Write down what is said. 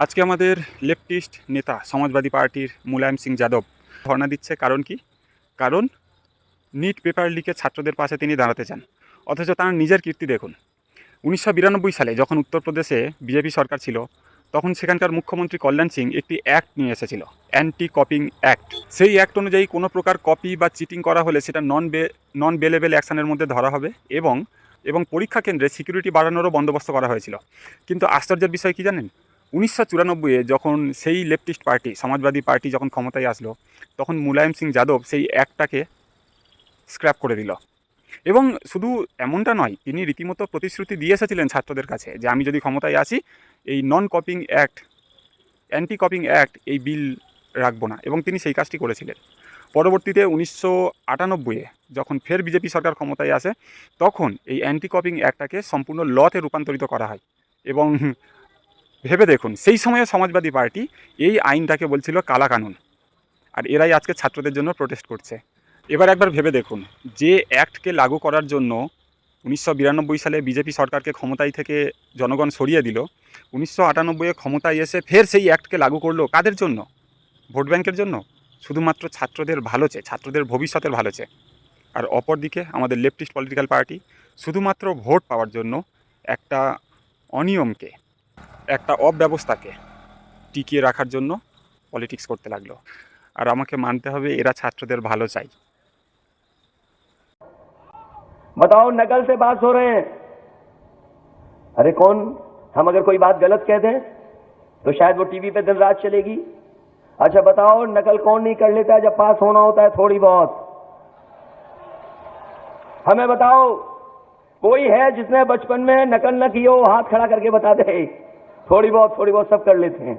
আজকে আমাদের লেফটিস্ট নেতা সমাজবাদী পার্টির মুলায়ম সিং যাদব ধর্ণা দিচ্ছে। কারণ কি? কারণ নিট পেপার লিকে ছাত্রদের পাশে তিনি দাঁড়াতে চান। অথচ তার নিজের কীর্তি দেখুন। 1992 সালে যখন উত্তরপ্রদেশে বিজেপি সরকার ছিল, তখন সেখানকার মুখ্যমন্ত্রী কল্যাণ সিং একটি অ্যাক্ট নিয়ে এসেছিল, অ্যান্টি কপিং অ্যাক্ট। সেই অ্যাক্ট অনুযায়ী কোনো প্রকার কপি বা চিটিং করা হলে সেটা নন বেলেবল অ্যাকশনের মধ্যে ধরা হবে এবং পরীক্ষা কেন্দ্রে সিকিউরিটি বাড়ানোরও বন্দোবস্ত করা হয়েছিল। কিন্তু আশ্চর্যের বিষয় কি জানেন? 1994-এ যখন সেই লেফটিস্ট পার্টি সমাজবাদী পার্টি যখন ক্ষমতায় আসলো, তখন মুলায়ম সিং যাদব সেই অ্যাক্টটাকে স্ক্র্যাপ করে দিল। এবং শুধু এমনটা নয়, তিনি রীতিমতো প্রতিশ্রুতি দিয়ে এসেছিলেন ছাত্রদের কাছে যে আমি যদি ক্ষমতায় আসি এই non copying act, anti copying act, এই বিল রাখবো না, এবং তিনি সেই কাজটি করেছিলেন। পরবর্তীতে 1998-এ যখন ফের বিজেপি সরকার ক্ষমতায় আসে, তখন এই অ্যান্টি কপিং অ্যাক্টটাকে সম্পূর্ণ লতে রূপান্তরিত করা হয়। এবং ভেবে দেখুন, সেই সময়ে সমাজবাদী পার্টি এই আইনটাকে বলছিল কালা কানুন, আর এরাই আজকে ছাত্রদের জন্য প্রোটেস্ট করছে। এবার একবার ভেবে দেখুন, যে অ্যাক্টকে লাগু করার জন্য 1992 সালে বিজেপি সরকারকে ক্ষমতায় থেকে জনগণ সরিয়ে দিল, 1998-এ ক্ষমতায় এসে ফের সেই অ্যাক্টকে লাগু করলো কাদের জন্য? ভোট ব্যাংকের জন্য। শুধুমাত্র ছাত্রদের ভালো চেয়ে, ছাত্রদের ভবিষ্যতের ভালো চেয়ে। আর অপরদিকে আমাদের লেফটিস্ট পলিটিক্যাল পার্টি শুধুমাত্র ভোট পাওয়ার জন্য একটা অনিয়মকে, একটা অব্যবস্থাকে টিকিয়ে রাখার জন্য পলিটিক্স করতে লাগলো। আর আমাকে মানতে হবে, এরা ছাত্রদের ভালো চাই। बताओ, नकल से बात हो रहे हैं। अरे कौन, हम अगर कोई बात गलत कह दें तो शायद वो टीवी पे दिन रात चलेगी। अच्छा बताओ, नकल कौन नहीं कर लेता है जब पास होना होता है थोड़ी बहुत? हमें बताओ, कोई है जिसने बचपन में नकल न की हो? हाथ खड़ा करके बता दे। थोड़ी बहुत सब कर लेते हैं।